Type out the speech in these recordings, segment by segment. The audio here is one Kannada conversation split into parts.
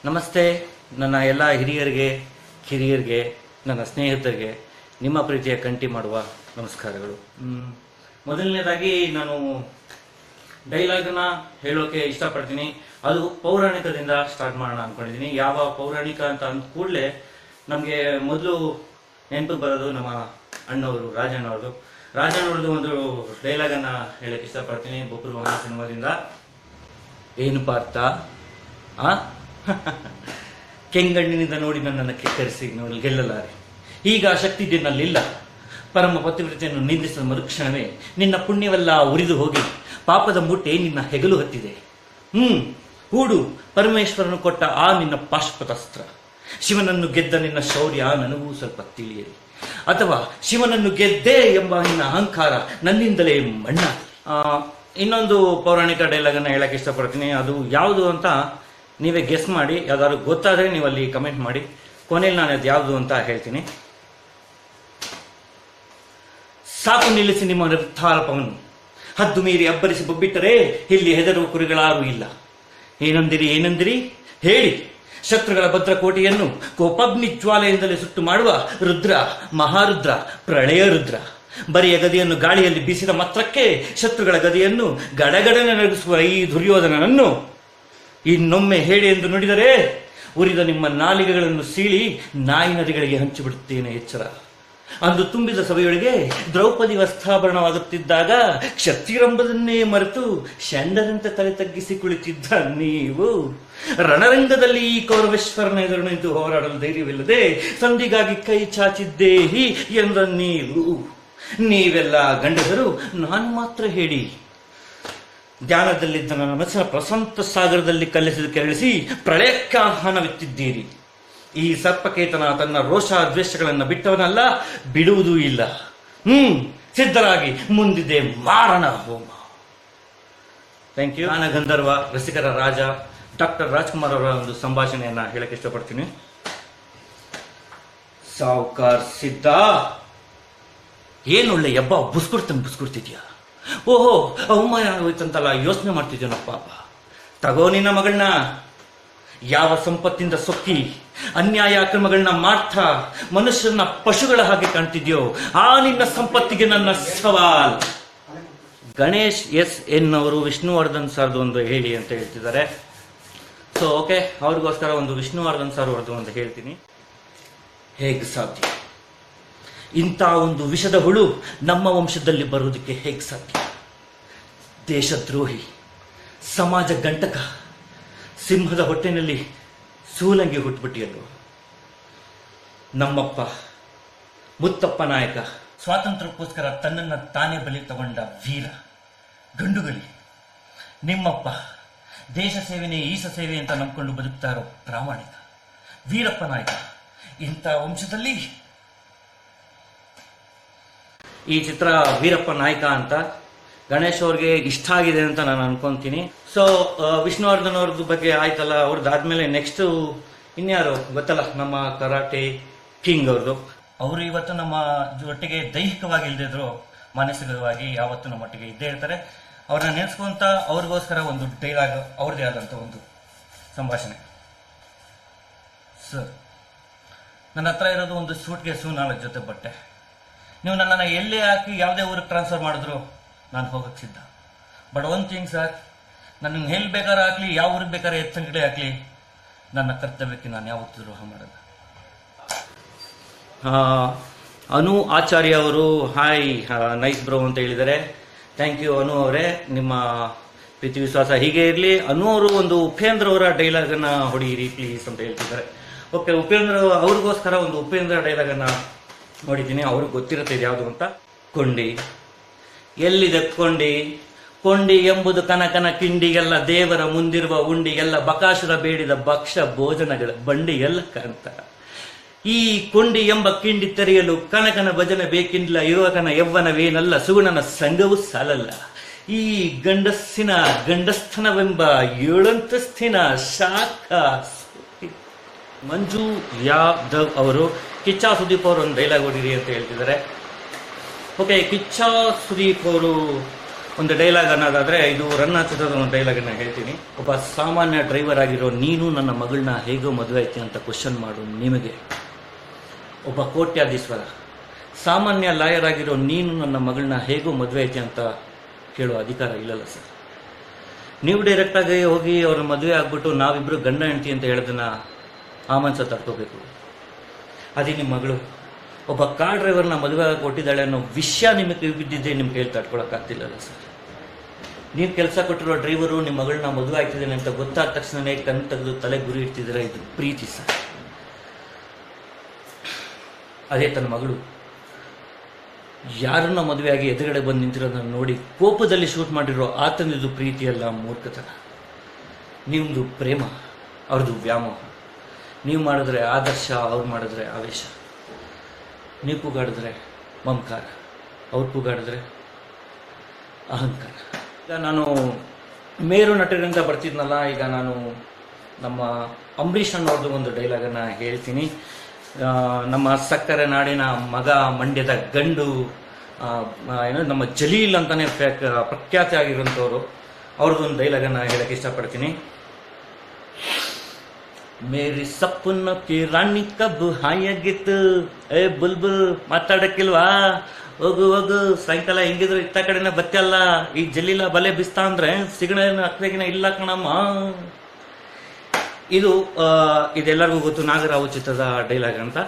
ನಮಸ್ತೆ ನನ್ನ ಎಲ್ಲ ಹಿರಿಯರಿಗೆ ಕಿರಿಯರಿಗೆ ನನ್ನ ಸ್ನೇಹಿತರಿಗೆ ನಿಮ್ಮ ಪ್ರೀತಿಯ ಕಂಟಿ ಮಾಡುವ ನಮಸ್ಕಾರಗಳು. ಮೊದಲನೇದಾಗಿ ನಾನು ಡೈಲಾಗ್ನ ಹೇಳೋಕೆ ಇಷ್ಟಪಡ್ತೀನಿ. ಅದು ಪೌರಾಣಿಕದಿಂದ ಸ್ಟಾರ್ಟ್ ಮಾಡೋಣ ಅಂದ್ಕೊಂಡಿದ್ದೀನಿ. ಯಾವ ಪೌರಾಣಿಕ ಅಂತ ಅಂದ ಕೂಡಲೇ ನಮಗೆ ಮೊದಲು ನೆನಪು ಬರೋದು ನಮ್ಮ ಅಣ್ಣವರು ರಾಜಣ್ಣವ್ರದ್ದು ಒಂದು ಡೈಲಾಗನ್ನು ಹೇಳೋಕ್ಕೆ ಇಷ್ಟಪಡ್ತೀನಿ. ಬೊಬ್ಬರು ಅನ್ನೋ ಸಿನಿಮಾದಿಂದ. ಏನು ಪಾರ್ಥ ಕೆಂಗಣ್ಣಿನಿಂದ ನೋಡಿ ನನ್ನನ್ನು ಕೆಕ್ಕರಿಸಿ ನೋಡಿ ಗೆಲ್ಲಲಾರೆ. ಈಗ ಆ ಶಕ್ತಿ ನನ್ನಲ್ಲಿಲ್ಲ. ಪರಮ ಪತಿವ್ರತೆಯನ್ನು ನಿಂದಿಸಿದ ಮರುಕ್ಷಣವೇ ನಿನ್ನ ಪುಣ್ಯವೆಲ್ಲ ಉರಿದು ಹೋಗಿ ಪಾಪದ ಮೂಟೆ ನಿನ್ನ ಹೆಗಲು ಹತ್ತಿದೆ. ಹೂಡು ಪರಮೇಶ್ವರನು ಕೊಟ್ಟ ಆ ನಿನ್ನ ಪಾಶ್ಪತಸ್ತ್ರ. ಶಿವನನ್ನು ಗೆದ್ದ ನಿನ್ನ ಶೌರ್ಯ ನನಗೂ ಸ್ವಲ್ಪ ತಿಳಿಯಲಿ, ಅಥವಾ ಶಿವನನ್ನು ಗೆದ್ದೆ ಎಂಬ ನಿನ್ನ ಅಹಂಕಾರ ನನ್ನಿಂದಲೇ ಮಣ್ಣ. ಇನ್ನೊಂದು ಪೌರಾಣಿಕ ಡೈಲಾಗನ್ನು ಹೇಳಕ್ಕೆ ಇಷ್ಟಪಡ್ತೀನಿ. ಅದು ಯಾವುದು ಅಂತ ನೀವೇ ಗೆಸ್ ಮಾಡಿ. ಯಾವ್ದಾದ್ರು ಗೊತ್ತಾದರೆ ನೀವು ಅಲ್ಲಿ ಕಮೆಂಟ್ ಮಾಡಿ. ಕೊನೆಯಲ್ಲಿ ನಾನು ಅದು ಯಾವುದು ಅಂತ ಹೇಳ್ತೀನಿ. ಸಾಕು ನಿಲ್ಲಿಸಿ ನಿಮ್ಮ ನಿರ್ಧಾರಪವನ್ನು. ಹದ್ದು ಮೀರಿ ಅಬ್ಬರಿಸಿ ಬೊಬ್ಬಿಟ್ಟರೆ ಇಲ್ಲಿ ಹೆದರುವ ಕುರಿಗಳಾರೂ ಇಲ್ಲ. ಏನಂದಿರಿ ಹೇಳಿ. ಶತ್ರುಗಳ ಭದ್ರಕೋಟೆಯನ್ನು ಕೋಪಗ್ನಿ ಜ್ವಾಲೆಯಿಂದಲೇ ಸುಟ್ಟು ಮಾಡುವ ರುದ್ರ, ಮಹಾರುದ್ರ, ಪ್ರಳಯ ರುದ್ರ. ಬರಿಯ ಗದಿಯನ್ನು ಗಾಳಿಯಲ್ಲಿ ಬೀಸಿದ ಮಾತ್ರಕ್ಕೆ ಶತ್ರುಗಳ ಗದಿಯನ್ನು ಗಡಗಡನೆ ನಗಿಸುವ ಈ ದುರ್ಯೋಧನನನ್ನು ಇನ್ನೊಮ್ಮೆ ಹೇಳಿ ಎಂದು ನುಡಿದರೆ ಉರಿದ ನಿಮ್ಮ ನಾಲಿಗೆಗಳನ್ನು ಸೀಳಿ ನಾಯಿ ನದಿಗಳಿಗೆ ಹಂಚಿಬಿಡುತ್ತೇನೆ, ಎಚ್ಚರ. ಅಂದು ತುಂಬಿದ ಸಭೆಯೊಳಗೆ ದ್ರೌಪದಿ ವಸ್ತ್ರಾಭರಣವಾಗುತ್ತಿದ್ದಾಗ ಕ್ಷತ್ರಿಯರಂಬದನ್ನೇ ಮರೆತು ಷಂಡರಂತೆ ತಲೆ ತಗ್ಗಿಸಿ ಕುಳಿತಿದ್ದ ನೀವು ರಣರಂಗದಲ್ಲಿ ಈ ಕೌರವೇಶ್ವರನ ಎದುರು ನಿಂತು ಹೋರಾಡಲು ಧೈರ್ಯವಿಲ್ಲದೆ ಸಂಧಿಗಾಗಿ ಕೈ ಚಾಚಿದ್ದೇಹಿ ಎಂದ ನೀವೆಲ್ಲ ಗಂಡಸರು ನಾನು ಮಾತ್ರ ಹೇಳಿ. ಧ್ಯಾನದಲ್ಲಿದ್ದ ನನ್ನ ಮನಸ್ಸಿನ ಪ್ರಶಾಂತ ಸಾಗರದಲ್ಲಿ ಕಲ್ಲಿಸಿದ ಕೆರಳಿಸಿ ಪ್ರಳಯಕ್ಕೆ ಆಹ್ವಾನವಿತ್ತಿದ್ದೀರಿ. ಈ ಸರ್ಪಕೇತನ ತನ್ನ ರೋಷ ದ್ವೇಷಗಳನ್ನು ಬಿಟ್ಟವನಲ್ಲ, ಬಿಡುವುದೂ ಇಲ್ಲ. ಸಿದ್ಧರಾಗಿ ಮುಂದಿದೆ ಮಾರಣ ಹೋಮ. Thank you. ನಾನು ಗಂಧರ್ವ, ರಸಿಕರ ರಾಜ ಡಾಕ್ಟರ್ ರಾಜ್ಕುಮಾರ್ ಅವರ ಒಂದು ಸಂಭಾಷಣೆಯನ್ನ ಹೇಳಕ್ಕೆ ಇಷ್ಟಪಡ್ತೀನಿ. ಸಾವುಕಾರ್ ಸಿದ್ಧ, ಏನೊಳ್ಳೆ ಎಬ್ಬ ಬುಸ್ಕೊಡ್ತಿದ್ಯಾ? ಓಹೋ, ಅವಮಾನ ಆಗೋಯ್ತಂತಲ್ಲ ಯೋಚನೆ ಮಾಡ್ತಿದ್ಯೋನ ಪಾಪ. ತಗೋ ನಿನ್ನ ಮಗಳನ್ನ. ಯಾವ ಸಂಪತ್ತಿಂದ ಸೊಕ್ಕಿ ಅನ್ಯಾಯ ಅಕ್ರಮಗಳನ್ನ ಮಾಡ್ತಾ ಮನುಷ್ಯರನ್ನ ಪಶುಗಳ ಹಾಗೆ ಕಾಣ್ತಿದ್ಯೋ ಆ ನಿನ್ನ ಸಂಪತ್ತಿಗೆ ನನ್ನ ಸವಾಲ್. ಗಣೇಶ್ ಎನ್ ಅವರು ವಿಷ್ಣುವರ್ಧನ್ ಸರ್ದು ಒಂದು ಹೇಳಿ ಅಂತ ಹೇಳ್ತಿದ್ದಾರೆ. ಸೊ ಓಕೆ, ಅವ್ರಿಗೋಸ್ಕರ ಒಂದು ವಿಷ್ಣುವರ್ಧನ್ ಸರ್ ಅವ್ರದ್ದು ಒಂದು ಹೇಳ್ತೀನಿ. ಹೇಗೆ ಸಾಧ್ಯ? ಇಂಥ ಒಂದು ವಿಷದ ಹುಳು ನಮ್ಮ ವಂಶದಲ್ಲಿ ಬರುವುದಕ್ಕೆ ಹೇಗೆ ಸಾಧ್ಯ? ದೇಶದ್ರೋಹಿ, ಸಮಾಜ ಗಂಟಕ, ಸಿಂಹದ ಹೊಟ್ಟೆನಲ್ಲಿ ಸೂಲಂಗಿ ಹುಟ್ಟುಬಿಟ್ಟಿಯಲ್ಲು. ನಮ್ಮಪ್ಪ ಮುತ್ತಪ್ಪ ನಾಯಕ ಸ್ವಾತಂತ್ರ್ಯಕ್ಕೋಸ್ಕರ ತನ್ನನ್ನು ತಾನೇ ಬಲಿ ತಗೊಂಡ ವೀರ ಗಂಡುಗಲಿ. ನಿಮ್ಮಪ್ಪ ದೇಶ ಸೇವೆನೇ ಈಶ ಸೇವೆ ಅಂತ ನಂಬ್ಕೊಂಡು ಬದುಕ್ತಾ ಇರೋ ಪ್ರಾಮಾಣಿಕ ವೀರಪ್ಪ ನಾಯಕ. ಇಂಥ ವಂಶದಲ್ಲಿ ಈ ಚಿತ್ರ ವೀರಪ್ಪ ನಾಯಕ ಅಂತ ಗಣೇಶ್ ಅವ್ರಿಗೆ ಇಷ್ಟ ಆಗಿದೆ ಅಂತ ನಾನು ಅನ್ಕೊಂತೀನಿ. ಸೊ ವಿಷ್ಣುವರ್ಧನ್ ಅವ್ರದ್ದು ಬಗ್ಗೆ ಆಯ್ತಲ್ಲ, ಅವ್ರದ್ದಾದ್ಮೇಲೆ ನೆಕ್ಸ್ಟ್ ಇನ್ಯಾರು ಗೊತ್ತಲ್ಲ, ನಮ್ಮ ಕರಾಟೆ ಕಿಂಗ್ ಅವ್ರದ್ದು. ಅವರು ಇವತ್ತು ನಮ್ಮ ಒಟ್ಟಿಗೆ ದೈಹಿಕವಾಗಿ ಇಲ್ದಿದ್ರು ಮಾನಸಿಕವಾಗಿ ಯಾವತ್ತು ನಮ್ಮ ಒಟ್ಟಿಗೆ ಇದ್ದೇ ಇರ್ತಾರೆ. ಅವ್ರನ್ನ ನೆನೆಸ್ಕೊಂತ ಅವ್ರಿಗೋಸ್ಕರ ಒಂದು ಡೈಲಾಗ್ ಅವ್ರದ್ದೇ ಆದಂಥ ಒಂದು ಸಂಭಾಷಣೆ. ಸರ್, ನನ್ನ ಹತ್ರ ಇರೋದು ಒಂದು ಸೂಟ್ಕೇಸು, 4 ಜೊತೆ ಬಟ್ಟೆ. ನೀವು ನನ್ನನ್ನು ಎಲ್ಲೇ ಹಾಕಿ ಯಾವುದೇ ಊರಿಗೆ ಟ್ರಾನ್ಸ್ಫರ್ ಮಾಡಿದ್ರು ನಾನು ಹೋಗಕ್ಕೆ ಸಿದ್ಧ. ಬಟ್ ಒನ್ ಥಿಂಗ್ ಸರ್, ನನ್ನನ್ನು ಎಲ್ಲಿ ಬೇಕಾದ್ರೆ ಹಾಕ್ಲಿ, ಯಾವ ಊರಿಗೆ ಬೇಕಾದ್ರೆ ಎತ್ತಂಗಡಿ ಹಾಕ್ಲಿ, ನನ್ನ ಕರ್ತವ್ಯಕ್ಕೆ ನಾನು ಯಾವತ್ತೂ ದ್ರೋಹ ಮಾಡಲ್ಲ. ಅನು ಆಚಾರ್ಯ ಅವರು ಹಾಯ್ ನೈಸ್ ಬ್ರೋ ಅಂತ ಹೇಳಿದ್ದಾರೆ. ಥ್ಯಾಂಕ್ ಯು ಅನು ಅವರೇ, ನಿಮ್ಮ ಪ್ರೀತಿ ವಿಶ್ವಾಸ ಹೀಗೆ ಇರಲಿ. ಅನು ಅವರು ಒಂದು ಉಪೇಂದ್ರ ಅವರ ಡೈಲಾಗನ್ನು ಹೊಡೀರಿ ಪ್ಲೀಸ್ ಅಂತ ಹೇಳ್ತಿದ್ದಾರೆ. ಓಕೆ, ಉಪೇಂದ್ರ ಅವ್ರಿಗೋಸ್ಕರ ಒಂದು ಉಪೇಂದ್ರ ಡೈಲಾಗನ್ನು ನೋಡಿದ್ದೀನಿ. ಅವ್ರಿಗೆ ಗೊತ್ತಿರುತ್ತೆ ಇದು ಯಾವುದು ಅಂತ. ಕೊಂಡಿ ಎಲ್ಲಿದೆ ಕೊಂಡಿ? ಕೊಂಡಿ ಎಂಬುದು ಕನಕನ ಕಿಂಡಿಗೆಲ್ಲ ದೇವರ ಮುಂದಿರುವ ಉಂಡಿಗೆಲ್ಲ ಬಕಾಸುರ ಬೇಡಿದ ಭಕ್ಷ ಭೋಜನಗಳ ಬಂಡಿಗೆಲ್ಲ ಕಾಂತ. ಈ ಕೊಂಡಿ ಎಂಬ ಕಿಂಡಿ ತೆರೆಯಲು ಕನಕನ ಭಜನೆ ಬೇಕಿಲ್ಲ, ಯುವಕನ ಯವ್ವನವೇನಲ್ಲ, ಸುಗುಣನ ಸಂಘವೂ ಸಾಲಲ್ಲ. ಈ ಗಂಡಸ್ಥನವೆಂಬ 7 ಅಂತಸ್ತಿನ ಶಾಖ. ಮಂಜು ಯಾದವ್ ಅವರು ಕಿಚ್ಚ ಸುದೀಪ್ ಅವರು ಒಂದು ಡೈಲಾಗ್ ಹೊಡಿರಿ ಅಂತ ಹೇಳ್ತಿದ್ದಾರೆ. ಓಕೆ, ಕಿಚ್ಚ ಸುದೀಪ್ ಅವರು ಒಂದು ಡೈಲಾಗ್ ಅನ್ನೋದಾದರೆ ಇದು ರನ್ನ ಚಿತ್ರದ ಒಂದು ಡೈಲಾಗನ್ನು ಹೇಳ್ತೀನಿ. ಒಬ್ಬ ಸಾಮಾನ್ಯ ಡ್ರೈವರ್ ಆಗಿರೋ ನೀನು ನನ್ನ ಮಗಳನ್ನ ಹೇಗೋ ಮದುವೆ ಐತಿ ಅಂತ ಕ್ವಶನ್ ಮಾಡು ನಿಮಗೆ. ಒಬ್ಬ ಕೋಟ್ಯಾಧೀಶ್ವರ ಸಾಮಾನ್ಯ ಲಾಯರ್ ಆಗಿರೋ ನೀನು ನನ್ನ ಮಗಳನ್ನ ಹೇಗೋ ಮದುವೆ ಐತಿ ಅಂತ ಕೇಳೋ ಅಧಿಕಾರ ಇಲ್ಲಲ್ಲ ಸರ್. ನೀವು ಡೈರೆಕ್ಟಾಗಿ ಹೋಗಿ ಅವ್ರ ಮದುವೆ ಆಗ್ಬಿಟ್ಟು ನಾವಿಬ್ಬರು ಗಂಡ ಹೆಂಡತಿ ಅಂತ ಹೇಳೋದನ್ನ ಆ ಮನಸ್ಸ ತಡ್ಕೋಬೇಕು. ಅದೇ ನಿಮ್ಮ ಮಗಳು ಒಬ್ಬ ಕಾರ್ ಡ್ರೈವರ್ನ ಮದುವೆ ಆಗಿ ಕೊಟ್ಟಿದ್ದಾಳೆ ಅನ್ನೋ ವಿಷಯ ನಿಮಗೆ ಬಿದ್ದಿದ್ದೆ ನಿಮ್ಗೆ ಕೇಳಿ ತಡ್ಕೊಳಕ್ಕಾಗ್ತಿಲ್ಲಲ್ಲ ಸರ್. ನೀವು ಕೆಲಸ ಕೊಟ್ಟಿರೋ ಡ್ರೈವರು ನಿಮ್ಮ ಮಗಳನ್ನ ಮದುವೆ ಆಗ್ತಿದ್ದೇನೆ ಅಂತ ಗೊತ್ತಾದ ತಕ್ಷಣವೇ ಕಣ್ ತೆಗೆದು ತಲೆ ಗುರಿ ಇಡ್ತಿದ್ರೆ ಇದು ಪ್ರೀತಿ ಸರ್. ಅದೇ ತನ್ನ ಮಗಳು ಯಾರನ್ನ ಮದುವೆಯಾಗಿ ಎದುರುಗಡೆ ಬಂದು ನಿಂತಿರೋದನ್ನು ನೋಡಿ ಕೋಪದಲ್ಲಿ ಶೂಟ್ ಮಾಡಿರೋ ಆತನಿದು ಪ್ರೀತಿಯಲ್ಲ, ಮೂರ್ಖತನ. ನಿಮ್ಮದು ಪ್ರೇಮ, ಅವ್ರದ್ದು ವ್ಯಾಮೋಹ. ನೀವು ಮಾಡಿದ್ರೆ ಆದರ್ಶ, ಅವ್ರು ಮಾಡಿದ್ರೆ ಆವೇಶ. ನೀವು ಕೂಗಾಡಿದ್ರೆ ಮಮಕಾರ, ಅವ್ರು ಕೂಗಾಡಿದ್ರೆ ಅಹಂಕಾರ. ಈಗ ನಾನು ಮೇರು ನಟರಿಂದ ಬರ್ತಿದ್ನಲ್ಲ, ಈಗ ನಾನು ನಮ್ಮ ಅಂಬರೀಷ್ ಅನ್ನೋರ್ದು ಒಂದು ಡೈಲಾಗನ್ನು ಹೇಳ್ತೀನಿ. ನಮ್ಮ ಸಕ್ಕರೆ ನಾಡಿನ ಮಗ, ಮಂಡ್ಯದ ಗಂಡು, ಏನೋ ನಮ್ಮ ಜಲೀಲ್ ಅಂತಾನೆ ಪ್ರಖ್ಯಾತಿ ಆಗಿರೋಂಥವ್ರು, ಅವ್ರದ್ದೊಂದು ಡೈಲಾಗನ್ನು ಹೇಳಕ್ಕೆ ಇಷ್ಟಪಡ್ತೀನಿ. ಮೇರಿ ಸಪ್ಪನ್ನ ಕಿ ರಾಣಿ ಕಬ್ಬು ಹಾಯಾಗಿತ್ತು, ಏ ಬುಲ್ಬುಲ್ ಮಾತಾಡಕ್ಕಿಲ್ವಾ, ಹೋಗು ಹೋಗು, ಸಾಯಂಕಾಲ ಹೆಂಗಿದ್ರು ಇತ್ತ ಕಡೆನ ಬತ್ತಲ್ಲ, ಈ ಜಲೀಲ ಬಲೆ ಬಿಸ್ತಾ ಅಂದ್ರೆ ಸಿಗಣ ಅಕ್ವೆಗಿನ ಇಲ್ಲ ಕಣಮ್ಮ. ಇದೆಲ್ಲರಿಗೂ ಗೊತ್ತು, ನಾಗರಾವು ಚಿತ್ರದ ಡೈಲಾಗ್ ಅಂತ.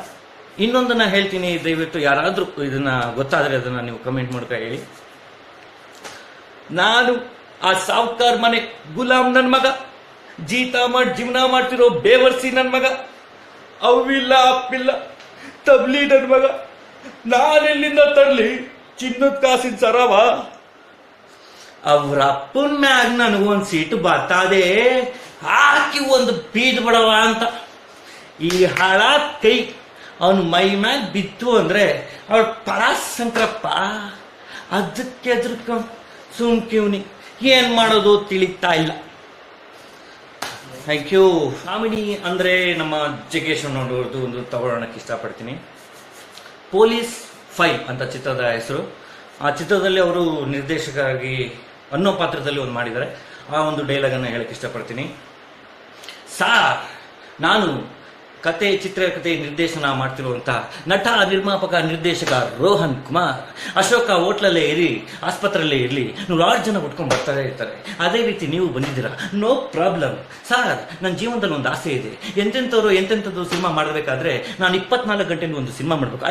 ಇನ್ನೊಂದನ್ನ ಹೇಳ್ತೀನಿ, ದಯವಿಟ್ಟು ಯಾರಾದ್ರೂ ಇದನ್ನ ಗೊತ್ತಾದ್ರೆ ಅದನ್ನ ನೀವು ಕಮೆಂಟ್ ಮಾಡ್ಕ ಹೇಳಿ. ನಾನು ಆ ಸಾವ್ಕಾರ್ ಮನೆ ಗುಲಾಮ್ ನನ್ ಮಗ, ಜೀತ ಮಾಡಿ ಜೀವನ ಮಾಡ್ತಿರೋ ಬೇವರ್ಸಿ ನನ್ ಮಗ, ಅವಿಲ್ಲ ಅಪ್ಪಿಲ್ಲ ತಬ್ಲಿ ನನ್ ಮಗ, ನಾನೆಲ್ಲಿಂದ ತರ್ಲಿ ಚಿನ್ನದ ಕಾಸಿನ ಸರವ. ಅವ್ರ ಅಪ್ಪನ ಮ್ಯಾಗ ನನಗೊಂದು ಸೀಟು ಬರ್ತಾದೆ, ಹಾಕಿ ಒಂದು ಬೀದ್ ಬಿಡವ ಅಂತ. ಈ ಹಾಳ ಕೈ ಅವನು ಮೈ ಮ್ಯಾಗ ಬಿತ್ತು ಅಂದ್ರೆ ಅವ್ರ ಪರಾಸಂಕ್ರಪ್ಪ, ಅದಕ್ಕೆ ಸುಮ್ಕಿವ್ನಿ ಏನ್ ಮಾಡೋದು ತಿಳಿತಾ ಇಲ್ಲ. Thank you. ಕಾಮಿಡಿ ಅಂದ್ರೆ ನಮ್ಮ ಜಗ್ಗೇಶ್ ಅನ್ನೋರ್ದು ಒಂದು ತಗೊಳ್ಳೋಣಕ್ಕೆ ಇಷ್ಟಪಡ್ತೀನಿ. ಪೊಲೀಸ್ ಫೈಲ್ ಅಂತ ಚಿತ್ರದ ಹೆಸರು. ಆ ಚಿತ್ರದಲ್ಲಿ ಅವರು ನಿರ್ದೇಶಕರಾಗಿ ಅನ್ನೋ ಪಾತ್ರದಲ್ಲಿ ಒಂದು ಮಾಡಿದ್ದಾರೆ. ಆ ಒಂದು ಡೈಲಾಗನ್ನು ಹೇಳಕ್ಕೆ ಇಷ್ಟಪಡ್ತೀನಿ. ನಾನು ಚಿತ್ರಕಥೆ ನಿರ್ದೇಶನ ಮಾಡ್ತಿರುವಂತ ನಟ, ನಿರ್ಮಾಪಕ, ನಿರ್ದೇಶಕ ರೋಹನ್ ಕುಮಾರ್. ಅಶೋಕ ಹೋಟ್ಲಲ್ಲೇ ಇರಿ, ಆಸ್ಪತ್ರೆಯಲ್ಲೇ ಇರಲಿ, 100 ಜನ ಉಟ್ಕೊಂಡು ಬರ್ತಾರೆ ಇರ್ತಾರೆ. ಅದೇ ರೀತಿ ನೀವು ಬಂದಿದ್ದೀರಾ, ನೋ ಪ್ರಾಬ್ಲಮ್ ಸರ್. ನನ್ನ ಜೀವನದಲ್ಲಿ ಒಂದು ಆಸೆ ಇದೆ, ಎಂತೆಂಥದ್ದು ಸಿನಿಮಾ ಮಾಡಬೇಕಾದ್ರೆ ನಾನು 24 ಗಂಟೆ ಒಂದು ಸಿನಿಮಾ ಮಾಡಬೇಕು.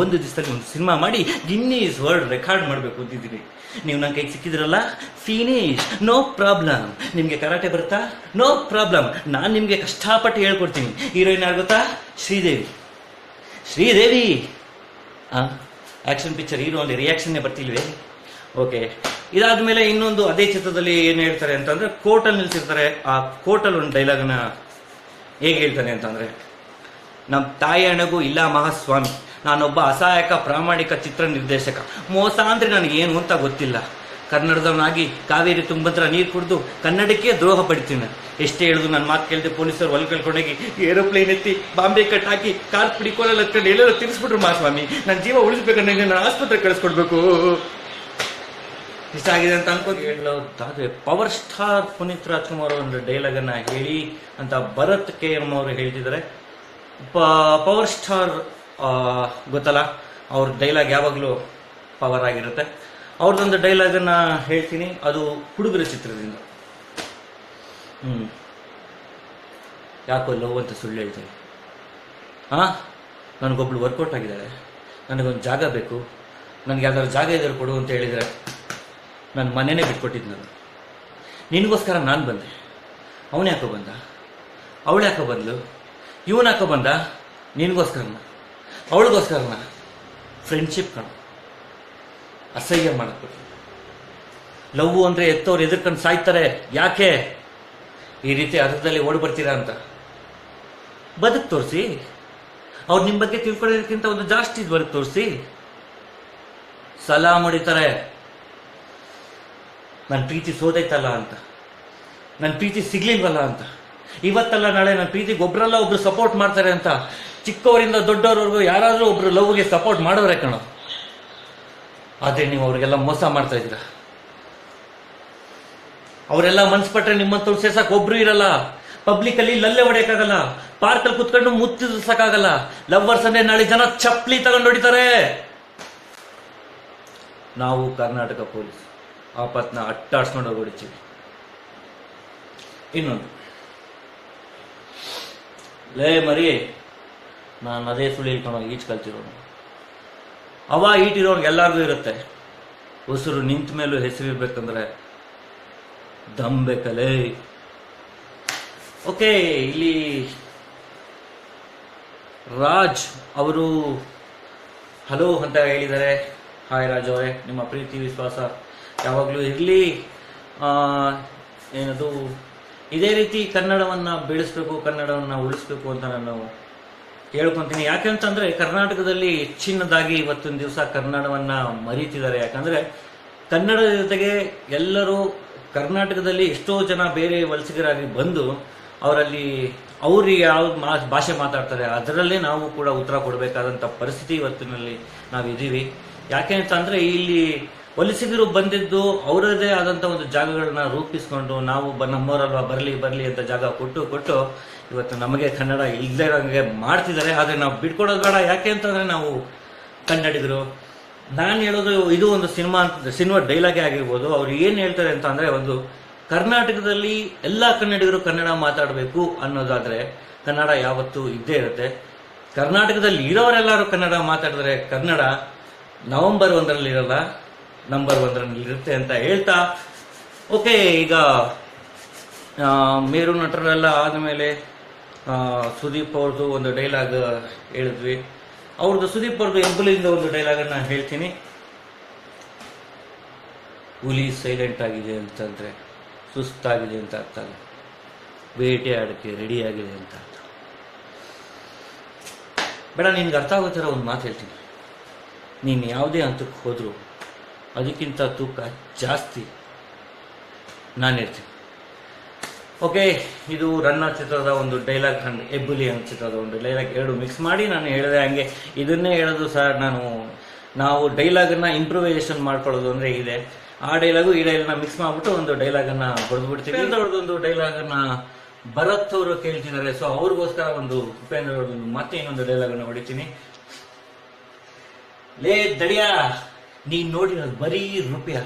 ಒಂದು ದಿವಸದಲ್ಲಿ ಒಂದು ಸಿನಿಮಾ ಮಾಡಿ ಗಿನ್ನೀಸ್ ವರ್ಲ್ಡ್ ರೆಕಾರ್ಡ್ ಮಾಡಬೇಕು ಅಂತಿದ್ದೀನಿ. ನೀವು ನನ್ನ ಕೈಗೆ ಸಿಕ್ಕಿದ್ರಲ್ಲ, ಫಿನಿಶ್, ನೋ ಪ್ರಾಬ್ಲಮ್. ನಿಮಗೆ ಕರಾಟೆ ಬರುತ್ತಾ? ನೋ ಪ್ರಾಬ್ಲಮ್, ನಾನು ನಿಮಗೆ ಕಷ್ಟಪಟ್ಟು ಹೇಳ್ಕೊಡ್ತೀನಿ. ಹೀರೋಯಿನ್ ಆಗುತ್ತಾ? ಶ್ರೀದೇವಿ. ಆಕ್ಷನ್ ಪಿಕ್ಚರ್ ಹೀರೋ ಅಲ್ಲಿ ರಿಯಾಕ್ಷನ್ನೇ ಬರ್ತಿಲ್ವೇ? ಓಕೆ. ಇದಾದ್ಮೇಲೆ ಇನ್ನೊಂದು ಅದೇ ಚಿತ್ರದಲ್ಲಿ ಏನು ಹೇಳ್ತಾರೆ ಅಂತಂದ್ರೆ, ಕೋರ್ಟಲ್ಲಿ ನಿಲ್ಸಿರ್ತಾರೆ. ಆ ಕೋರ್ಟಲ್ಲಿ ಒಂದು ಡೈಲಾಗನ್ನ ಹೇಗೆ ಹೇಳ್ತಾನೆ ಅಂತಂದ್ರೆ, ನಮ್ಮ ತಾಯಿ ಅಣ್ಣಗೂ ಇಲ್ಲ ಮಹಾಸ್ವಾಮಿ, ನಾನೊಬ್ಬ ಅಸಹಾಯಕ ಪ್ರಾಮಾಣಿಕ ಚಿತ್ರ ನಿರ್ದೇಶಕ. ಮೋಸ ಅಂದ್ರೆ ನನಗೇನು ಅಂತ ಗೊತ್ತಿಲ್ಲ. ಕನ್ನಡದವನಾಗಿ ಕಾವೇರಿ ತುಂಬಂತ್ರ ನೀರು ಕುಡಿದು ಕನ್ನಡಕ್ಕೆ ದ್ರೋಹ ಪಡಿತೀನಿ. ಎಷ್ಟೇ ಹೇಳಿದ್ರು ನನ್ನ ಮಾತು ಕೇಳಿದೆ ಪೊಲೀಸರು ಹೊಲ ಕಳ್ಕೊಂಡೋಗಿ ಏರೋಪ್ಲೇನ್ ಎತ್ತಿ ಬಾಂಬೆ ಕಟ್ ಹಾಕಿ ಕಾರ್ ಪಿಡಿಕೊಳ್ಳಲ್ಲ ಎಲ್ಲರೂ ತಿರ್ಸ್ಬಿಟ್ರು ಮಹಾಸ್ವಾಮಿ. ನನ್ನ ಜೀವ ಉಳಿಸ್ಬೇಕಂದ್ರೆ ನಾನು ಆಸ್ಪತ್ರೆ ಕಳಿಸ್ಕೊಡ್ಬೇಕು. ಇಷ್ಟ ಆಗಿದೆ ಅಂತ ಅನ್ಕೊಂಡು ಹೇಳೋದಾದ್ರೆ, ಪವರ್ ಸ್ಟಾರ್ ಪುನೀತ್ ರಾಜ್ಕುಮಾರ್ ಒಂದು ಡೈಲಾಗನ್ನು ಹೇಳಿ ಅಂತ ಭರತ್ KM ಅವರು ಹೇಳ್ತಿದ್ದಾರೆ. ಪವರ್ ಸ್ಟಾರ್ ಗೊತ್ತಲ್ಲ, ಅವ್ರ ಡೈಲಾಗ್ ಯಾವಾಗಲೂ ಪವರ್ ಆಗಿರುತ್ತೆ. ಅವ್ರದ್ದೊಂದು ಡೈಲಾಗನ್ನು ಹೇಳ್ತೀನಿ, ಅದು ಹುಡುಗರ ಚಿತ್ರದಿಂದ. ಯಾಕೋ ಲವ್ ಅಂತ ಸುಳ್ಳು ಹೇಳ್ತೀನಿ. ನನಗೊಬ್ಳು ವರ್ಕೌಟ್ ಆಗಿದ್ದಾಳೆ, ನನಗೊಂದು ಜಾಗ ಬೇಕು, ನನಗೆ ಯಾವ್ದಾದ್ರು ಜಾಗ ಇದ್ರೆ ಕೊಡು ಅಂತ ಹೇಳಿದರೆ ನನ್ನ ಮನೆಯೇ ಬಿಟ್ಕೊಟ್ಟಿದ್ದು. ನಾನು ನಿನಗೋಸ್ಕರ ನಾನು ಬಂದೆ, ಅವನು ಯಾಕೋ ಬಂದ, ಅವಳು ಯಾಕೋ ಬಂದ್ಲು, ಇವನು ಯಾಕೋ ಬಂದ, ನಿನಗೋಸ್ಕರನ ಅವಳಿಗೋಸ್ಕರನ. ಫ್ರೆಂಡ್ಶಿಪ್ ಕಣ, ಅಸಹ್ಯ ಮಾಡಬೇಕು. ಲವ್ ಅಂದರೆ ಎತ್ತವ್ರು ಎದುರ್ಕೊಂಡು ಸಾಯ್ತಾರೆ. ಯಾಕೆ ಈ ರೀತಿ ಅರ್ಧದಲ್ಲಿ ಓಡಿ ಬರ್ತೀರಾ ಅಂತ ಬದುಕು ತೋರಿಸಿ. ಅವ್ರು ನಿಮ್ಮ ಬಗ್ಗೆ ತಿಳ್ಕೊಳ್ಳೋದಕ್ಕಿಂತ ಒಂದು ಜಾಸ್ತಿ ಬದುಕು ತೋರಿಸಿ. ಸಲಾ ಹೊಡಿತಾರೆ, ನನ್ನ ಪ್ರೀತಿ ಸೋದೈತಲ್ಲ ಅಂತ, ನನ್ನ ಪ್ರೀತಿ ಸಿಗ್ಲಿಲ್ವಲ್ಲ ಅಂತ. ಇವತ್ತಲ್ಲ ನಾಳೆ ನನ್ನ ಪ್ರೀತಿಗೆ ಒಬ್ರಲ್ಲ ಒಬ್ರು ಸಪೋರ್ಟ್ ಮಾಡ್ತಾರೆ ಅಂತ. ಚಿಕ್ಕವರಿಂದ ದೊಡ್ಡವರವರೆಗೂ ಯಾರಾದರೂ ಒಬ್ರು ಲವ್ಗೆ ಸಪೋರ್ಟ್ ಮಾಡೋರೆ ಕಣೋ. ಆದರೆ ನೀವು ಅವ್ರಿಗೆಲ್ಲ ಮೋಸ ಮಾಡ್ತಾ ಇದ್ದೀರಾ. ಅವರೆಲ್ಲ ಮನ್ಸ್ಪಟ್ರೆ ನಿಮ್ಮಂತವ್ರು ಸೇರ್ಸಕ್ ಒಬ್ರು ಇರಲ್ಲ. ಪಬ್ಲಿಕ್ ಅಲ್ಲಿ ಲಲ್ಲೆ ಹೊಡೆಯಕ್ಕಾಗಲ್ಲ, ಪಾರ್ಕ್ ಅಲ್ಲಿ ಕುತ್ಕೊಂಡು ಮುತ್ತಿಸಕ್ಕಾಗಲ್ಲ. ಲವ್ವರ್ಸ್ ಅಂದ್ರೆ ನಾಳೆ ಜನ ಚಪ್ಲಿ ತಗೊಂಡು ಹೊಡಿತಾರೆ. ನಾವು ಕರ್ನಾಟಕ ಪೊಲೀಸ್ ಆಪತ್ನ ಅಟ್ಟಾಡ್ಸ್ಕೊಂಡು ಹೋಗಿ ಹೊಡಿತೀವಿ. ಇನ್ನೊಂದು, ಲೇ ಮರಿ, ನಾನು ಅದೇ ಸುಳ್ಳು ಹೇಳ್ಕೊಂಡು ಈಚ್ ಕಲ್ತಿರೋನು. ಅವ ಈಟಿರೋರ್ಗೆ ಎಲ್ಲಾರ್ಗೂ ಇರುತ್ತೆ. ಉಸಿರು ನಿಂತ ಮೇಲೂ ಹೆಸರಿರ್ಬೇಕಂದ್ರೆ ದಮ್ ಬೇಕಲ್ಲೇ. ಓಕೆ, ಇಲ್ಲಿ ರಾಜ್ ಅವರು ಹಲೋ ಅಂತ ಹೇಳಿದ್ದಾರೆ. ಹಾಯ್ ರಾಜ್ ಅವರೇ, ನಿಮ್ಮ ಪ್ರೀತಿ ವಿಶ್ವಾಸ ಯಾವಾಗಲೂ ಇರಲಿ. ಏನದು, ಇದೇ ರೀತಿ ಕನ್ನಡವನ್ನು ಬೆಳೆಸ್ಬೇಕು, ಕನ್ನಡವನ್ನು ಉಳಿಸ್ಬೇಕು ಅಂತ ನಾನು ಹೇಳ್ಕೊಂತೀನಿ. ಯಾಕೆಂತಂದ್ರೆ ಕರ್ನಾಟಕದಲ್ಲಿ ಹೆಚ್ಚಿನದಾಗಿ ಇವತ್ತಿನ ದಿವಸ ಕನ್ನಡವನ್ನ ಮರೀತಿದ್ದಾರೆ. ಯಾಕಂದ್ರೆ ಕನ್ನಡದ ಜೊತೆಗೆ ಎಲ್ಲರೂ ಕರ್ನಾಟಕದಲ್ಲಿ ಎಷ್ಟೋ ಜನ ಬೇರೆ ವಲಸಿಗರಾಗಿ ಬಂದು ಅವರಲ್ಲಿ ಅವ್ರಿಗೆ ಯಾವ ಭಾಷೆ ಮಾತಾಡ್ತಾರೆ ಅದರಲ್ಲೇ ನಾವು ಕೂಡ ಉತ್ತರ ಕೊಡಬೇಕಾದಂಥ ಪರಿಸ್ಥಿತಿ ಇವತ್ತಿನಲ್ಲಿ ನಾವಿದ್ದೀವಿ. ಯಾಕೆ ಅಂತಂದ್ರೆ ಇಲ್ಲಿ ವಲಸಿಗರು ಬಂದಿದ್ದು ಅವರದೇ ಆದಂಥ ಒಂದು ಜಾಗಗಳನ್ನ ರೂಪಿಸ್ಕೊಂಡು ನಾವು ನಮ್ಮವರಲ್ವಾ ಬರಲಿ ಅಂತ ಜಾಗ ಕೊಟ್ಟು ಇವತ್ತು ನಮಗೆ ಕನ್ನಡ ಇಲ್ಲದೆ ಇರೋಂಗೆ ಮಾಡ್ತಿದ್ದಾರೆ. ಆದರೆ ನಾವು ಬಿಟ್ಕೊಡೋದು ಬೇಡ. ಯಾಕೆ ಅಂತಂದ್ರೆ ನಾವು ಕನ್ನಡಿಗರು. ನಾನು ಹೇಳೋದು, ಇದು ಒಂದು ಸಿನಿಮಾ ಡೈಲಾಗೇ ಆಗಿರ್ಬೋದು. ಅವ್ರು ಏನು ಹೇಳ್ತಾರೆ ಅಂತ ಅಂದ್ರೆ, ಒಂದು ಕರ್ನಾಟಕದಲ್ಲಿ ಎಲ್ಲ ಕನ್ನಡಿಗರು ಕನ್ನಡ ಮಾತಾಡಬೇಕು ಅನ್ನೋದಾದ್ರೆ ಕನ್ನಡ ಯಾವತ್ತೂ ಇದ್ದೇ ಇರುತ್ತೆ. ಕರ್ನಾಟಕದಲ್ಲಿ ಇರೋರೆಲ್ಲರೂ ಕನ್ನಡ ಮಾತಾಡಿದ್ರೆ ಕನ್ನಡ ನವೆಂಬರ್ 1 ಇರಲ್ಲ, ನಂಬರ್ 1 ಇರುತ್ತೆ ಅಂತ ಹೇಳ್ತಾ, ಓಕೆ, ಈಗ ಮೇರು ನಟರೆಲ್ಲ ಆದಮೇಲೆ ಸುದೀಪ್ ಅವ್ರದ್ದು ಒಂದು ಡೈಲಾಗ್ ಹೇಳಿದ್ವಿ. ಅವ್ರದ್ದು ಸುದೀಪ್ ಅವ್ರದ್ದು ಹೆಬ್ಬುಲಿಯಿಂದ ಒಂದು ಡೈಲಾಗನ್ನು ಹೇಳ್ತೀನಿ. ಹುಲಿ ಸೈಲೆಂಟ್ ಆಗಿದೆ ಅಂತಂದ್ರೆ ಸುಸ್ತಾಗಿದೆ ಅಂತ ಅರ್ಥ ಅಲ್ಲ, ಬೇಟೆ ಆಡಕ್ಕೆ ರೆಡಿ ಆಗಿದೆ ಅಂತ ಅರ್ಥ. ಬೇಡ, ನಿನ್ಗೆ ಅರ್ಥ ಆಗೋ ಥರ ಒಂದು ಮಾತು ಹೇಳ್ತೀನಿ. ನೀನು ಯಾವುದೇ ಹಂತಕ್ಕೆ ಹೋದ್ರು ಅದಕ್ಕಿಂತ ತೂಕ ಜಾಸ್ತಿ ನಾನು ಇರ್ತೀನಿ. ಓಕೆ, ಇದು ರನ್ನ ಚಿತ್ರದ ಒಂದು ಡೈಲಾಗ್, ಹೆಬ್ಬುಲಿ ಅಂತ ಚಿತ್ರದ ಒಂದು ಡೈಲಾಗ್. ಎರಡು ಮಿಕ್ಸ್ ಮಾಡಿ ನಾನು ಹೇಳಿದೆ. ಹಂಗೆ ಇದನ್ನೇ ಹೇಳೋದು ಸರ್, ನಾವು ಡೈಲಾಗನ್ನು ಇಂಪ್ರೂವೈಸೇಷನ್ ಮಾಡ್ಕೊಳ್ಳೋದು ಅಂದರೆ ಇದೆ. ಆ ಡೈಲಾಗು ಈ ಡೈಲಾಗ್ನ ಮಿಕ್ಸ್ ಮಾಡಿಬಿಟ್ಟು ಒಂದು ಡೈಲಾಗನ್ನು ಬರೆದ್ಬಿಡ್ತೀವಿ. ಉಪೇಂದ್ರ ಅವ್ರದ್ದೊಂದು ಡೈಲಾಗನ್ನು ಭರತ್ ಅವರು ಕೇಳ್ತಿದ್ದಾರೆ. ಸೊ ಅವ್ರಿಗೋಸ್ಕರ ಒಂದು ಉಪೇಂದ್ರ ಅವ್ರದ್ದು ಮತ್ತೆ ಇನ್ನೊಂದು ಡೈಲಾಗನ್ನು ಹೊಡಿತೀನಿ. ಲೇ ದಡಿಯಾ, ನೀನ್ ನೋಡಿರೋದು ಬರೀ ರೂಪಾಯ,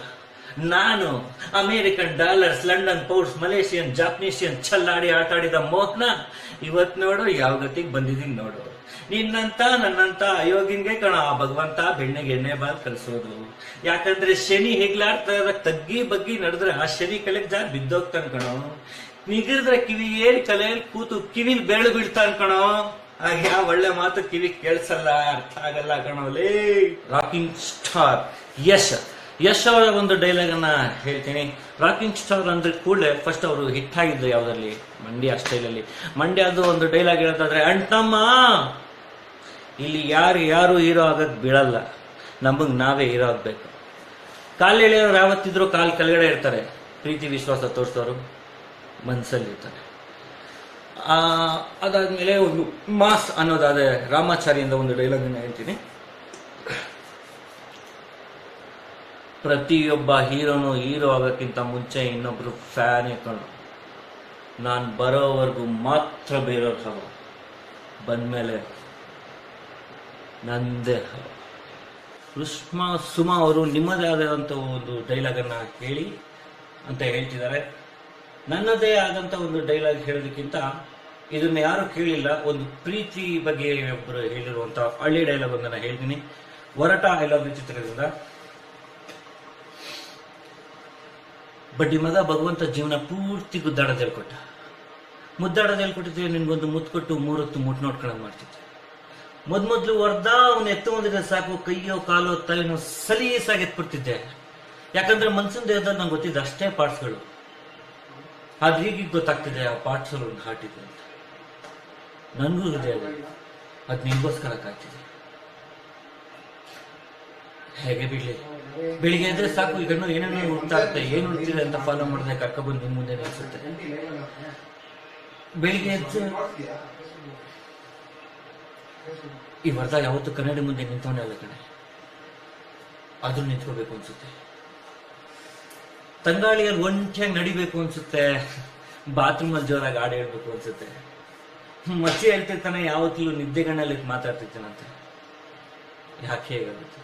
ನಾನು American dollars, London pounds, Malaysian, ಜಾಪನೀಸಿಯನ್ ಚಲ್ಲಾಡಿ ಆಟಾಡಿದ ಮೋಹನ ಇವತ್ ನೋಡು ಯಾವ ಗತಿಗೆ ಬಂದಿದ್ದೀನಿ ನೋಡು. ನಿನ್ನಂತ ನನ್ನಂತ ಅಯೋಗಿನ್ಗೆ ಕಣ ಭಗವಂತ ಬೆಣ್ಣೆಗೆ ಎಣ್ಣೆ ಬಾಲ್ ಕಲಿಸೋದು. ಯಾಕಂದ್ರೆ ಶನಿ ಹೆಗ್ಲಾಡ್ತಾ ತಗ್ಗಿ ಬಗ್ಗಿ ನಡೆದ್ರೆ ಆ ಶನಿ ಕೆಳಗೆ ಜಾಗ ಬಿದ್ದೋಗ್ತಾನ ಕಣೋ. ನಿಗಿದ್ರೆ ಕಿವಿ ಏರಿ ತಲೆಯಲ್ಲಿ ಕೂತು ಕಿವಿಲ್ ಬೆರಳು ಬೀಳ್ತಾನ ಕಣೋ. ಹಾಗೆ ಆ ಒಳ್ಳೆ ಮಾತು ಕಿವಿ ಕೇಳಿಸಲ್ಲ, ಅರ್ಥ ಆಗಲ್ಲ ಕಣೋಲೇ. ರಾಕಿಂಗ್ ಸ್ಟಾರ್ ಯಶ್ ಅವರ ಒಂದು ಡೈಲಾಗ್ ಅನ್ನ ಹೇಳ್ತೀನಿ. ರಾಕಿಂಗ್ ಸ್ಟಾರ್ ಅಂದ್ರೆ ಕೂಡಲೇ ಫಸ್ಟ್ ಅವರು ಹಿಟ್ ಆಗಿದ್ದು ಯಾವ್ದ್ರಲ್ಲಿ, ಮಂಡ್ಯ ಸ್ಟೈಲಲ್ಲಿ. ಮಂಡ್ಯದು ಒಂದು ಡೈಲಾಗ್ ಹೇಳೋದಾದ್ರೆ, ಅಣ್ತಮ್ಮ ಇಲ್ಲಿ ಯಾರು ಹೀರೋ ಆಗಕ್ ಬೀಳಲ್ಲ, ನಮಗ್ ನಾವೇ ಹೀರೋ ಆಗ್ಬೇಕು. ಕಾಲ್ ಎಳೆಯೋರು ಯಾವತ್ತಿದ್ರು ಕಾಲ್ ಕೆಳಗಡೆ ಇರ್ತಾರೆ, ಪ್ರೀತಿ ವಿಶ್ವಾಸ ತೋರಿಸೋರು ಮನ್ಸಲ್ಲಿ ಇರ್ತಾರೆ. ಅದಾದ್ಮೇಲೆ ಒಂದು ಮಾಸ್ ಅನ್ನೋದಾದ್ರೆ ರಾಮಾಚಾರಿಯಿಂದ ಒಂದು ಡೈಲಾಗ್ ಅನ್ನ ಹೇಳ್ತೀನಿ. ಪ್ರತಿಯೊಬ್ಬ ಹೀರೋನು ಹೀರೋ ಆಗೋಕ್ಕಿಂತ ಮುಂಚೆ ಇನ್ನೊಬ್ರು ಫ್ಯಾನ್ ಕಣು. ನಾನು ಬರೋವರೆಗೂ ಮಾತ್ರ ಬೇರೆಯವ್ರ ಹವ, ಬಂದ್ಮೇಲೆ ನಂದೇ ಹವ. ಸುಮಾ ಅವರು ನಿಮ್ಮದೇ ಆದಂಥ ಒಂದು ಡೈಲಾಗನ್ನು ಹೇಳಿ ಅಂತ ಹೇಳ್ತಿದ್ದಾರೆ. ನನ್ನದೇ ಆದಂಥ ಒಂದು ಡೈಲಾಗ್ ಹೇಳೋದಕ್ಕಿಂತ ಇದನ್ನ ಯಾರು ಕೇಳಿಲ್ಲ, ಒಂದು ಪ್ರೀತಿ ಬಗ್ಗೆ ಒಬ್ಬರು ಹೇಳಿರುವಂಥ ಹಳ್ಳಿ ಡೈಲಾಗ್ ಒಂದನ್ನು ಹೇಳ್ತೀನಿ. ಹೊರಟ ಐ ಲವ್ ಯು ಚಿತ್ರದಿಂದ, ಬಡ್ಡಿ ಮಗ ಭಗವಂತ ಜೀವನ ಪೂರ್ತಿ ಗುದ್ದಾಡೋದು ಹೇಳ್ಕೊಟ್ಟ. ಮುದ್ದಾಡೋದು ಹೇಳ್ಕೊಟ್ಟಿದ್ರೆ ನಿನ್ಗೊಂದು ಮುತ್ತು ಕೊಟ್ಟು 3 ಹೊತ್ತು ಮುಟ್ಟು ನೋಡ್ಕೊಳ್ಳೋದು ಮಾಡ್ತಿದ್ದೆ. ಮೊದ್ಲು ಹೊರ್ದ ಅವನು ಎತ್ತು ಒಂದಿದ್ರೆ ಸಾಕು, ಕೈಯೋ ಕಾಲೋ ತಲೆನೋ ಸಲೀಸಾಗಿ ಎತ್ಬಿಡ್ತಿದ್ದೆ. ಯಾಕಂದ್ರೆ ಮನ್ಸಿನ ದೇಹದಲ್ಲಿ ನಂಗೆ ಗೊತ್ತಿದ್ದ ಅಷ್ಟೇ ಪಾರ್ಟ್ಸ್ಗಳು. ಆದ್ರೆ ಈಗ ಗೊತ್ತಾಗ್ತಿದೆ ಆ ಪಾರ್ಟ್ಸ್ ಒಂದು ಹಾರ್ಟಿದೆ ಅಂತ. ನನಗೂ ಹೃದಯ ಅದು ನಿನ್ಗೋಸ್ಕರ ಕಾಯ್ತಿದೆ. ಹೇಗೆ ಬಿಡ್ಲಿ, ಬೆಳಿಗ್ಗೆ ಎದ್ರೆ ಸಾಕು, ಈಗ ಏನೇನೋ ಹುಡ್ತಾ ಇರುತ್ತೆ, ಏನು ಹುಡ್ತಿದೆ ಅಂತ ಫಾಲೋ ಮಾಡಿದ್ರೆ ಕರ್ಕೊಬಂದು ನಿನ್ ಮುಂದೆ ನಿಲ್ಸುತ್ತೆ. ಬೆಳಿಗ್ಗೆ ಎದ್ದು ಈ ವರ್ಧ ಯಾವತ್ತು ಕನ್ನಡಿ ಮುಂದೆ ನಿಂತವನೇ ಅಲ್ಲ ಕಣೆ, ಆದ್ರೂ ನಿಂತ್ಕೋಬೇಕು ಅನ್ಸುತ್ತೆ. ತಂಗಾಳಿಯಲ್ಲಿ ಒಂಟಿಯಾಗಿ ನಡಿಬೇಕು ಅನ್ಸುತ್ತೆ, ಬಾತ್ರೂಮಲ್ಲಿ ಜೋರಾಗಿ ಹಾಡು ಹೇಳ್ಬೇಕು ಅನ್ಸುತ್ತೆ. ಮಚ್ಚಿ ಹೇಳ್ತಿರ್ತಾನೆ ಯಾವತ್ತೂ ನಿದ್ದೆಗಣ್ಣಲ್ಲಿ ಮಾತಾಡ್ತಿರ್ತಾನಂತೆ. ಯಾಕೆ ಹೇಗಾಗುತ್ತೆ?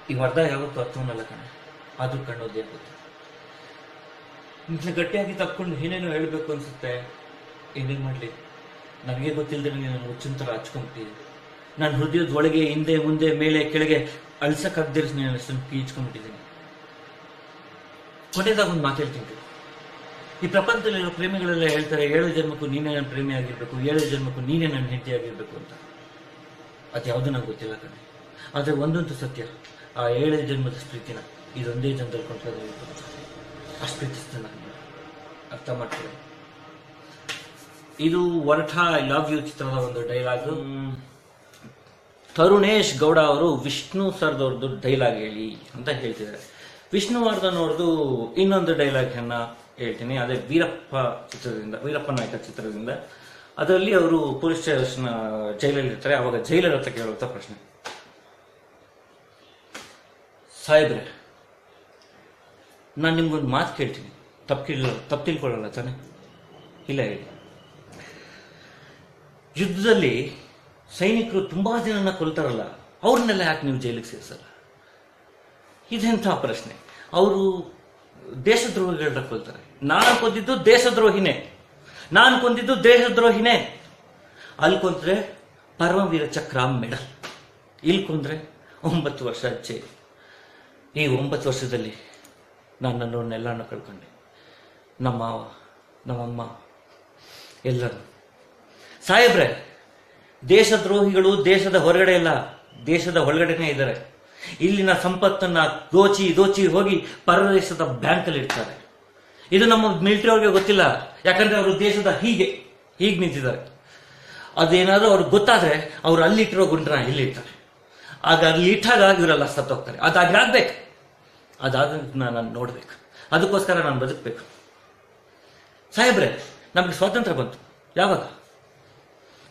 ಈ ಹೊಡೆದಾಗ ಯಾವತ್ತು ಹತ್ತೋನಲ್ಲ ಕಣೆ, ಅದು ಕಣ್ಣೋದೇ ಗೊತ್ತು. ಗಟ್ಟಿಯಾಗಿ ತಪ್ಕೊಂಡು ಏನೇನೋ ಹೇಳ್ಬೇಕು ಅನ್ಸುತ್ತೆ. ಏನೇನು ಮಾಡಲಿ ನನಗೆ ಗೊತ್ತಿಲ್ಲದೆ ನೀನು ಹುಚ್ಚಿನ ಥರ ಹಚ್ಕೊಂಡ್ಬಿಟ್ಟಿದ್ದೆ. ನಾನು ಹೃದಯದ ಒಳಗೆ ಹಿಂದೆ ಮುಂದೆ ಮೇಲೆ ಕೆಳಗೆ ಅಳ್ಸಕ್ಕಾಗ್ದಿರ ನೀನು ಅಷ್ಟೊಂದು ಕೀಚ್ಕೊಂಡ್ಬಿಟ್ಟಿದ್ದೀನಿ. ಕೊನೆದಾಗ ಒಂದು ಮಾತು ಹೇಳ್ತೀನಿ. ಈ ಪ್ರಪಂಚದಲ್ಲಿರೋ ಪ್ರೇಮಿಗಳೆಲ್ಲ ಹೇಳ್ತಾರೆ 7 ಜನ್ಮಕ್ಕೂ ನೀನೇ ನನ್ನ ಪ್ರೇಮಿ ಆಗಿರ್ಬೇಕು, 7 ಜನ್ಮಕ್ಕೂ ನೀನೇ ನನ್ನ ಹೆಂಡತಿ ಆಗಿರ್ಬೇಕು ಅಂತ. ಅದು ಯಾವುದು ನಂಗೆ ಗೊತ್ತಿಲ್ಲ ಕಣೆ. ಆದರೆ ಒಂದೊಂದು ಸತ್ಯ, ಆ 7 ಜನ್ಮದ ಪ್ರೀತಿನ ಇದೊಂದೇ ಜನದಲ್ಲಿ ಕೊಂಡ್ಕೊಂಡು ಅಷ್ಟು ಪ್ರೀತಿಸ್ತಾನೆ ನಾನು. ಅರ್ಥ ಮಾಡ್ತೀವಿ. ಇದು ಒರಠ ಐ ಲವ್ ಯು ಚಿತ್ರದ ಒಂದು ಡೈಲಾಗ್. ತರುಣೇಶ್ ಗೌಡ ಅವರು ವಿಷ್ಣು ಸರ್ದವ್ರದ್ದು ಡೈಲಾಗ್ ಹೇಳಿ ಅಂತ ಹೇಳ್ತಿದ್ದಾರೆ. ವಿಷ್ಣುವರ್ಧನ್ ಅವ್ರದ್ದು ಇನ್ನೊಂದು ಡೈಲಾಗ್ ಅನ್ನ ಹೇಳ್ತೀನಿ. ಅದೇ ವೀರಪ್ಪ ನಾಯಕ ಚಿತ್ರದಿಂದ. ಅದರಲ್ಲಿ ಅವರು ಪೊಲೀಸ್ ಸ್ಟೇಷನ್ ಜೈಲಲ್ಲಿ ಇರ್ತಾರೆ. ಅವಾಗ ಜೈಲರ್ ಹತ್ರ ಕೇಳುವಂತ ಪ್ರಶ್ನೆ, ಸಾಹೇಬ್ರೆ ನಾನು ನಿಮ್ಗೊಂದು ಮಾತು ಕೇಳ್ತೀನಿ, ತಪ್ಪು ತಿಳ್ಕೊಳ್ಳಲ್ಲ ತಾನೆ? ಇಲ್ಲ ಹೇಳಿ. ಯುದ್ಧದಲ್ಲಿ ಸೈನಿಕರು ತುಂಬಾ ಜನನ ಕೊಲ್ತಾರಲ್ಲ, ಅವ್ರನ್ನೆಲ್ಲ ಯಾಕೆ ನೀವು ಜೈಲಿಗೆ ಸೇರಿಸಲ್ಲ? ಇದೆಂಥ ಪ್ರಶ್ನೆ. ಅವರು ದೇಶದ್ರೋಹಿಗಳನ್ನ ಕೊಲ್ತಾರೆ. ನಾನು ಕೊಂದಿದ್ದು ದೇಶದ್ರೋಹಿನೇ. ಅಲ್ಲಿ ಕೊಂದ್ರೆ ಪರಮವೀರ ಚಕ್ರ ಮೆಡಲ್, ಇಲ್ಲಿ ಕೊಂದ್ರೆ 9 ವರ್ಷ ಜೈಲು. ಈ 9 ವರ್ಷದಲ್ಲಿ ನಾನು ನನ್ನನ್ನೆಲ್ಲನೂ ಕಳ್ಕೊಂಡೆ. ನಮ್ಮ ಮಾವ, ನಮ್ಮಮ್ಮ ಎಲ್ಲರೂ. ಸಾಹೇಬ್ರೆ, ದೇಶದ್ರೋಹಿಗಳು ದೇಶದ ಹೊರಗಡೆ ಇಲ್ಲ, ದೇಶದ ಒಳಗಡೆನೇ ಇದ್ದಾರೆ. ಇಲ್ಲಿನ ಸಂಪತ್ತನ್ನ ದೋಚಿ ಹೋಗಿ ಪರದೇಶದ ಬ್ಯಾಂಕಲ್ಲಿ ಇಡ್ತಾರೆ. ಇದು ನಮ್ಮ ಮಿಲಿಟರಿ ಅವ್ರಿಗೆ ಗೊತ್ತಿಲ್ಲ, ಯಾಕಂದ್ರೆ ಅವರು ದೇಶದ ಹೀಗೆ ನಿಂತಿದ್ದಾರೆ. ಅದೇನಾದ್ರೂ ಅವ್ರಿಗೆ ಗೊತ್ತಾದ್ರೆ ಅವ್ರು ಅಲ್ಲಿ ಇಟ್ಟಿರೋ ಗುಂಡ್ರ ಇಲ್ಲಿ ಇರ್ತಾರೆ. ಆಗ ಅಲ್ಲಿ ಇಟ್ಟಾಗ ಇವರೆಲ್ಲ ಸತ್ತೋಗ್ತಾರೆ. ಅದಾಗ್ಬೇಕು, ನಾನು ನೋಡ್ಬೇಕು, ಅದಕ್ಕೋಸ್ಕರ ನಾನು ಬದುಕಬೇಕು. ಸಾಹೇಬ್ರೆ, ನಮ್ಗೆ ಸ್ವಾತಂತ್ರ್ಯ ಬಂತು ಯಾವಾಗ?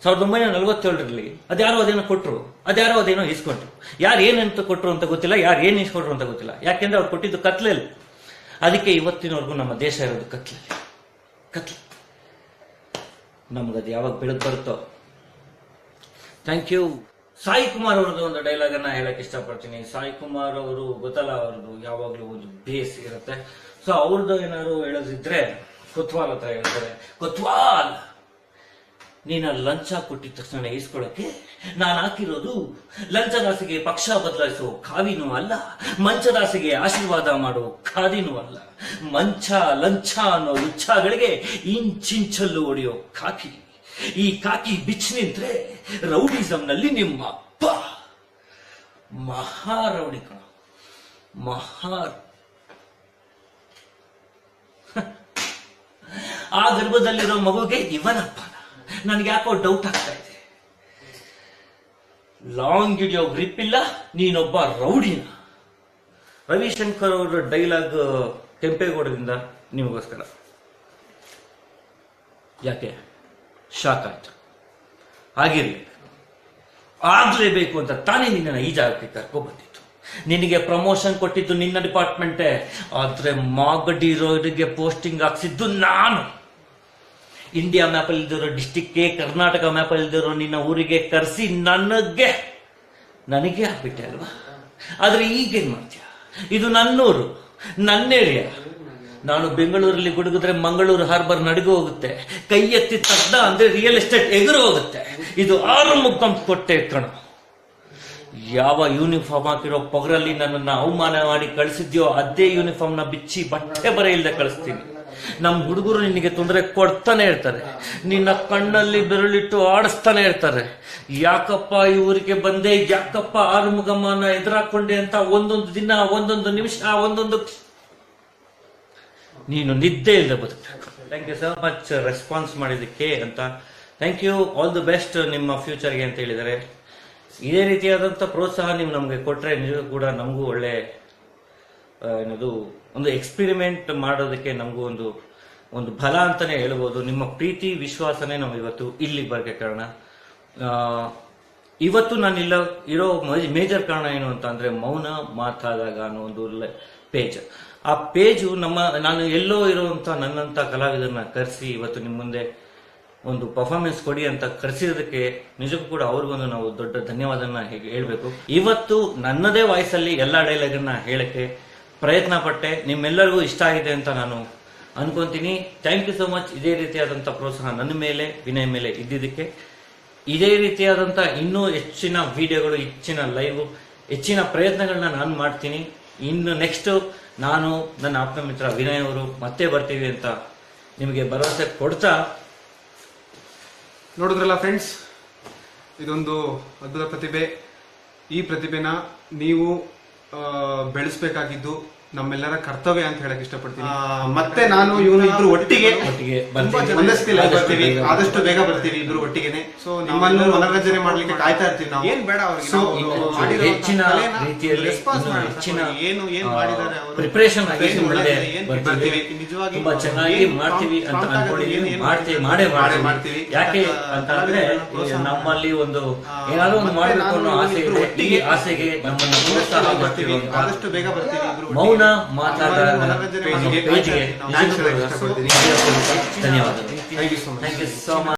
1947ರಲ್ಲಿ. ಅದ್ಯಾರೋ ಅದೇನೋ ಕೊಟ್ಟರು, ಅದ್ಯಾರೋ ಅದೇನೋ ಇಸ್ಕೊಂಡ್ರು. ಯಾರು ಏನಂತ ಕೊಟ್ಟರು ಅಂತ ಗೊತ್ತಿಲ್ಲ, ಯಾರು ಏನು ಇಸ್ಕೊಂಡ್ರು ಅಂತ ಗೊತ್ತಿಲ್ಲ. ಯಾಕೆಂದ್ರೆ ಅವ್ರು ಕೊಟ್ಟಿದ್ದು ಕತ್ಲೆಯಲ್ಲಿ. ಅದಕ್ಕೆ ಇವತ್ತಿನವರೆಗೂ ನಮ್ಮ ದೇಶ ಇರೋದು ಕತ್ಲೆ. ನಮ್ಗದು ಯಾವಾಗ ಬೆಳಕು ಬರುತ್ತೋ. Thank you. ಸಾಯಿ ಕುಮಾರ್ ಅವ್ರದ್ದು ಒಂದು ಡೈಲಾಗ್ ಅನ್ನ ಹೇಳಕ್ ಇಷ್ಟಪಡ್ತೀನಿ. ಸಾಯಿ ಕುಮಾರ್ ಅವರು ಗೊತ್ತಲ್ಲ, ಅವ್ರದ್ದು ಯಾವಾಗ್ಲೂ ಒಂದು ಬೇಸ್ ಇರುತ್ತೆ. ಸೊ ಅವ್ರದ್ದು ಏನಾದ್ರು ಹೇಳೋದಿದ್ರೆ ಕೊತ್ವಾಲ್ ಹತ್ರ ಹೇಳ್ತಾರೆ, ಕೊತ್ವಾಲ್ ನೀನ ಲಂಚ ಕೊಟ್ಟಿದ ತಕ್ಷಣ ಇಸ್ಕೊಳಕ್ಕೆ ನಾನು ಹಾಕಿರೋದು ಲಂಚದಾಸಿಗೆ ಪಕ್ಷ ಬದಲಾಯಿಸೋ ಕಾವಿನೂ ಅಲ್ಲ, ಮಂಚದಾಸಿಗೆ ಆಶೀರ್ವಾದ ಮಾಡೋ ಖಾದಿನೂ ಅಲ್ಲ. ಲಂಚ ಅನ್ನೋ ಉಚ್ಚಾಗಳಿಗೆ ಇಂಚಿಂಚಲ್ಲು ಹೊಡೆಯೋ ಕಾಕಿ. ಈ ಕಾಕಿ ಬಿಚ್ಚಿ ನಿಂತ್ರೆ ರೌಡಿಸಂನಲ್ಲಿ ನಿಮ್ಮ ಅಪ್ಪ ಮಹಾರೌಡಿ ಕಣ, ಆ ಗರ್ಭದಲ್ಲಿರೋ ಮಗುಗೆ ಇವನಪ್ಪನ. ನನಗೆ ಯಾಕೋ ಡೌಟ್ ಆಗ್ತಾ ಇದೆ. ಲಾಂಗ್ ಹಿಡಿಯೋ ಗ್ರಿಪ್ ಇಲ್ಲ, ನೀನೊಬ್ಬ ರೌಡಿನ. ರವಿಶಂಕರ್ ಅವರ ಡೈಲಾಗ್ ಕೆಂಪೇಗೌಡದಿಂದ ನಿಮಗೋಸ್ಕರ. ಯಾಕೆ ಶಾಕ್ ಆಯ್ತು? ಆಗ್ಲೇಬೇಕು ಅಂತ ತಾನೇ ನಿನ್ನ ಈ ಜಾಗಕ್ಕೆ ಕರ್ಕೊಂಡು ಬಂದಿತ್ತು. ನಿನಗೆ ಪ್ರಮೋಷನ್ ಕೊಟ್ಟಿದ್ದು ನಿನ್ನ ಡಿಪಾರ್ಟ್ಮೆಂಟೇ, ಆದ್ರೆ ಮಾಗಡಿರೋರಿಗೆ ಪೋಸ್ಟಿಂಗ್ ಹಾಕ್ಸಿದ್ದು ನಾನು. ಇಂಡಿಯಾ ಮ್ಯಾಪ್ ಅಲ್ಲಿ ಇಲ್ದಿರೋ ಡಿಸ್ಟಿಕ್ಗೆ, ಕರ್ನಾಟಕ ಮ್ಯಾಪ್ ಅಲ್ಲಿ ಇಲ್ದಿರೋ ನಿನ್ನ ಊರಿಗೆ ಕರೆಸಿ ನನಗೆ ಹಾಕ್ಬಿಟ್ಟೆ ಅಲ್ವಾ? ಆದ್ರೆ ಈಗೇನ್ ಮಾಡ್ತೀಯ? ಇದು ನನ್ನೂರು, ನನ್ನ ಏರಿಯಾ. ನಾನು ಬೆಂಗಳೂರಲ್ಲಿ ಗುಡುಗಿದ್ರೆ ಮಂಗಳೂರು ಹಾರ್ಬರ್ ನಡಿಗೂ ಹೋಗುತ್ತೆ. ಕೈ ಎತ್ತಿ ತಗ್ದ ಅಂದ್ರೆ ರಿಯಲ್ ಎಸ್ಟೇಟ್ ಎದುರು ಹೋಗುತ್ತೆ. ಇದು 6 ಮುಖಂ ಕೊಟ್ಟೆ ಕಣ. ಯಾವ ಯೂನಿಫಾರ್ಮ್ ಹಾಕಿರೋ ಪೊಗರಲ್ಲಿ ನನ್ನನ್ನ ಅವಮಾನ ಮಾಡಿ ಕಳಿಸಿದ್ಯೋ ಅದೇ ಯೂನಿಫಾರ್ಮ್ ನ ಬಿಚ್ಚಿ ಬಟ್ಟೆ ಬರ ಇಲ್ಲದೆ ಕಳಿಸ್ತೀನಿ. ನಮ್ ಹುಡುಗರು ನಿನಗೆ ತೊಂದರೆ ಕೊಡ್ತಾನೆ ಇರ್ತಾರೆ, ನಿನ್ನ ಕಣ್ಣಲ್ಲಿ ಬೆರಳಿಟ್ಟು ಆಡಿಸ್ತಾನೆ ಇರ್ತಾರೆ. ಯಾಕಪ್ಪ ಈ ಊರಿಗೆ ಬಂದೆ, ಯಾಕಪ್ಪ ಆರುಮುಗಮ್ಮನ ಎದುರಾಕೊಂಡೆ ಅಂತ ಒಂದೊಂದು ದಿನ, ಒಂದೊಂದು ನಿಮಿಷ, ಒಂದೊಂದು ನೀನು ನಿದ್ದೆ ಇಲ್ಲದೆ ಬದುಕಬೇಕು. Thank you so much response ಮಾಡಿದ್ದಕ್ಕೆ ಅಂತ. Thank you, all the best ನಿಮ್ಮ ಫ್ಯೂಚರ್ಗೆ ಅಂತ ಹೇಳಿದ್ದಾರೆ. ಇದೇ ರೀತಿಯಾದಂಥ ಪ್ರೋತ್ಸಾಹ ನೀವು ನಮಗೆ ಕೊಟ್ಟರೆ ನಿಜವೂ ಕೂಡ ನಮಗೂ ಒಳ್ಳೆ ಏನದು ಒಂದು ಎಕ್ಸ್ಪಿರಿಮೆಂಟ್ ಮಾಡೋದಕ್ಕೆ ನಮಗೂ ಒಂದು ಬಲ ಅಂತಾನೆ ಹೇಳ್ಬೋದು. ನಿಮ್ಮ ಪ್ರೀತಿ ವಿಶ್ವಾಸನೇ ನಾವು ಇವತ್ತು ಇಲ್ಲಿಗೆ ಬರೋಕ್ಕೆ ಕಾರಣ. ಇವತ್ತು ನಾನಿಲ್ಲ ಇರೋ ಮೇಜರ್ ಕಾರಣ ಏನು ಅಂತ ಅಂದ್ರೆ ಮೌನ ಮಾತಾದಾಗ ಅನ್ನೋ ಒಂದು ಪೇಜ್. ಆ ಪೇಜು ನಾನು ಎಲ್ಲೋ ಇರುವಂತ ನನ್ನಂತ ಕಲಾವಿದರನ್ನ ಕರೆಸಿ ಇವತ್ತು ನಿಮ್ಮ ಮುಂದೆ ಒಂದು ಪರ್ಫಾರ್ಮೆನ್ಸ್ ಕೊಡಿ ಅಂತ ಕರೆಸಿರೋದಕ್ಕೆ ನಿಜಕ್ಕೂ ಕೂಡ ಅವ್ರಿಗೊಂದು ನಾವು ದೊಡ್ಡ ಧನ್ಯವಾದನ ಹೇಳ್ಬೇಕು. ಇವತ್ತು ನನ್ನದೇ ವಾಯ್ಸಲ್ಲಿ ಎಲ್ಲಾ ಡೈಲಾಗನ್ನ ಹೇಳಕ್ಕೆ ಪ್ರಯತ್ನ ಪಟ್ಟೆ. ನಿಮ್ಮೆಲ್ಲರಿಗೂ ಇಷ್ಟ ಆಗಿದೆ ಅಂತ ನಾನು ಅನ್ಕೊಂತೀನಿ. Thank you so much. ಇದೇ ರೀತಿಯಾದಂಥ ಪ್ರೋತ್ಸಾಹ ನನ್ನ ಮೇಲೆ, ವಿನಯ್ ಮೇಲೆ ಇದ್ದಿದ್ದಕ್ಕೆ. ಇದೇ ರೀತಿಯಾದಂಥ ಇನ್ನೂ ಹೆಚ್ಚಿನ ವಿಡಿಯೋಗಳು, ಹೆಚ್ಚಿನ ಲೈವ್, ಹೆಚ್ಚಿನ ಪ್ರಯತ್ನಗಳನ್ನ ನಾನು ಮಾಡ್ತೀನಿ. ಇನ್ನು ನೆಕ್ಸ್ಟ್ ನಾನು ನನ್ನ ಆಪ್ತ ಮಿತ್ರ ವಿನಯ್ ಅವರು ಮತ್ತೆ ಬರ್ತೀವಿ ಅಂತ ನಿಮಗೆ ಭರವಸೆ ಕೊಡ್ತಾ, ನೋಡಿದ್ರಲ್ಲ ಫ್ರೆಂಡ್ಸ್, ಇದೊಂದು ಅದ್ಭುತ ಪ್ರತಿಭೆ. ಈ ಪ್ರತಿಭೆನ ನೀವು ಬೆಳೆಸಬೇಕಾಗಿದ್ದು ನಮ್ಮೆಲ್ಲರ ಕರ್ತವ್ಯ ಅಂತ ಹೇಳಕ್ ಇಷ್ಟಪಡ್ತೀನಿ. ಮತ್ತೆ ನಾನು ಇವನು ಇಬ್ರು ಒಟ್ಟಿಗೆ ಬರ್ತೀವಿ, ಆದಷ್ಟು ಬೇಗ ಬರ್ತೀವಿ ಇಬ್ರು ಒಟ್ಟಿಗೆನೆ. ಸೊ ನಿಮ್ಮನ್ನು ಮನರಂಜನೆ ಮಾಡ್ಲಿಕ್ಕೆ ಕಾಯ್ತಾ ಇರ್ತೀವಿ ನಾವು. ಏನ್ ಬೇಡ ಅವ್ರಿಗೆ ಹೆಚ್ಚಿನ ರೀತಿಯಲ್ಲಿ ಏನು ಏನ್ ಮಾಡಿದ್ದಾರೆ ಪ್ರಿಪರೇಷನ್ ಬರ್ತೀವಿ, ನಿಜವಾಗಿ ತುಂಬಾ ಚೆನ್ನಾಗಿ ಮಾಡ್ತೀವಿ ಅಂತ ಅನ್ಕೊಂಡಿದೀವಿ. ಮಾಡೇ ಮಾಡ್ತೀವಿ. ಯಾಕೆ ಅಂತಂದ್ರೆ ನಮ್ಮಲ್ಲಿ ಒಂದು ಏನಾದ್ರು ಒಂದು ಮಾಡಬೇಕು ಅನ್ನೋ ಆಸೆ ಇದೆ. ಈ ಆಸೆಗೆ ನಮ್ಮನ್ನು ಪ್ರೋತ್ಸಾಹ ಮಾಡ್ತೀವಿ. ಆದಷ್ಟು ಬೇಗ ಬರ್ತೀವಿ. ಮೌನ ಮಾತಾಡ ಪೇಜ್ಗೆ ಧನ್ಯವಾದಗಳು. Thank you so much.